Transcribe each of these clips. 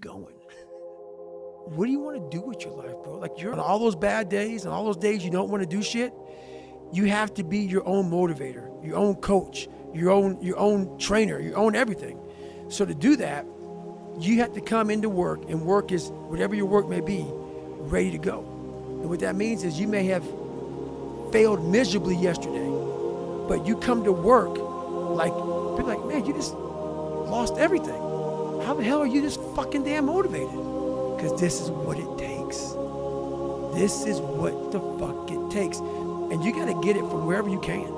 going? What do you want to do with your life, bro? Like, you're on all those bad days and all those days you don't want to do shit. You have to be your own motivator, your own coach, your own trainer, your own everything. So to do that, you have to come into work, and work is, whatever your work may be, ready to go. And what that means is you may have failed miserably yesterday, but you come to work like, people like, man, you just lost everything. How the hell are you this fucking damn motivated? Because this is what it takes. This is what the fuck it takes. And you gotta get it from wherever you can.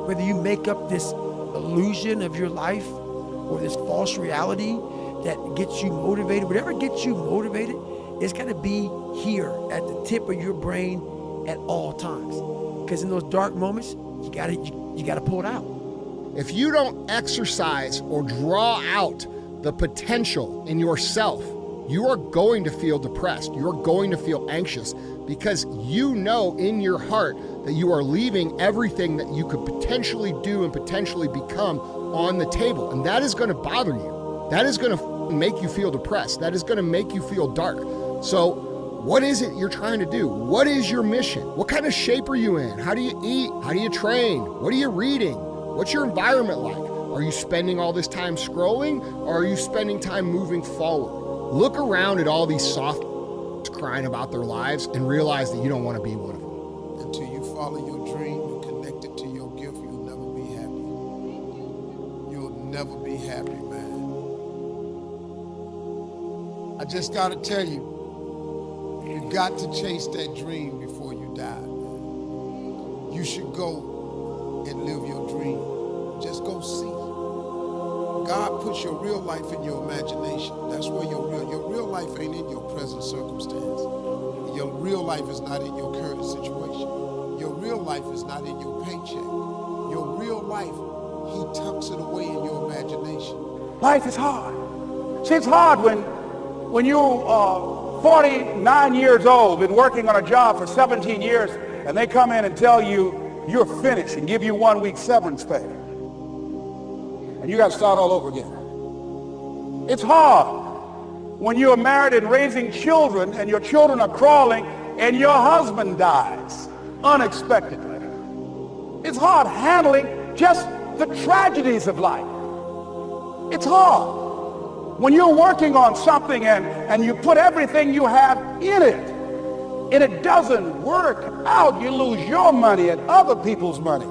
Whether you make up this illusion of your life or this false reality that gets you motivated, whatever gets you motivated, it's gotta be here at the tip of your brain at all times. Because in those dark moments, you gotta pull it out. If you don't exercise or draw out the potential in yourself, you are going to feel depressed. You're going to feel anxious because you know in your heart that you are leaving everything that you could potentially do and potentially become on the table. And that is going to bother you. That is going to make you feel depressed. That is going to make you feel dark. So what is it you're trying to do? What is your mission? What kind of shape are you in? How do you eat? How do you train? What are you reading? What's your environment like? Are you spending all this time scrolling, or are you spending time moving forward? Look around at all these soft crying about their lives and realize that you don't want to be one of them. Until you follow your dream and connect it to your gift, you'll never be happy. You'll never be happy, man. I just got to tell you, you got to chase that dream before you die, man. You should go and live your dream. Just go see. God puts your real life in your imagination. That's where your real life ain't in your present circumstance. Your real life is not in your current situation. Your real life is not in your paycheck. Your real life, he tucks it away in your imagination. Life is hard. See, it's hard when you're 49 years old, been working on a job for 17 years, and they come in and tell you you're finished and give you 1 week severance pay. And you got to start all over again. It's hard when you're married and raising children and your children are crawling and your husband dies unexpectedly. It's hard handling just the tragedies of life. It's hard when you're working on something and you put everything you have in it and it doesn't work out. You lose your money and other people's money.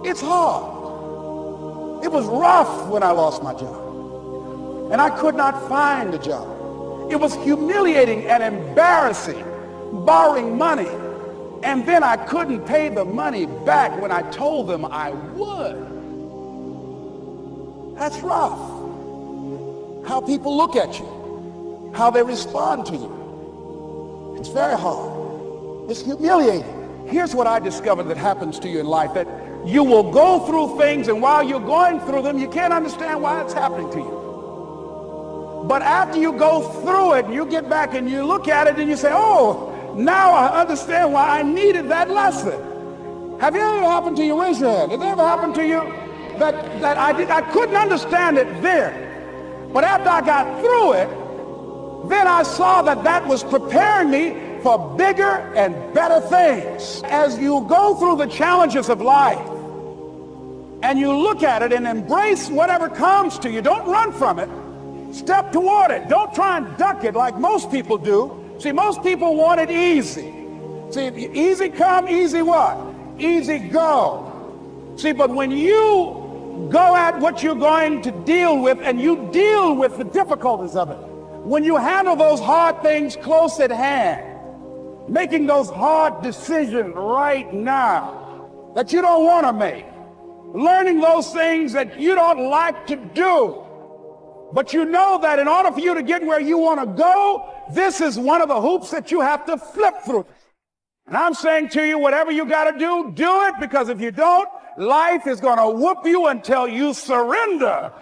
It's hard. It was rough when I lost my job, and I could not find a job. It was humiliating and embarrassing, borrowing money, and then I couldn't pay the money back when I told them I would. That's rough. How people look at you, how they respond to you. It's very hard. It's humiliating. Here's what I discovered that happens to you in life, that you will go through things, and while you're going through them, you can't understand why it's happening to you. But after you go through it, you get back and you look at it and you say, oh, now I understand why I needed that lesson. Have you ever happened to you? Raise your hand. Has it ever happened to you that I couldn't understand it then, but after I got through it, then I saw that was preparing me for bigger and better things. As you go through the challenges of life and you look at it and embrace whatever comes to you, don't run from it. Step toward it. Don't try and duck it like most people do. See, most people want it easy. See, easy come, easy what? Easy go. See, but when you go at what you're going to deal with and you deal with the difficulties of it, when you handle those hard things close at hand, making those hard decisions right now that you don't want to make, learning those things that you don't like to do, but you know that in order for you to get where you want to go, this is one of the hoops that you have to flip through. And I'm saying to you, whatever you got to do it, because if you don't, life is going to whoop you until you surrender.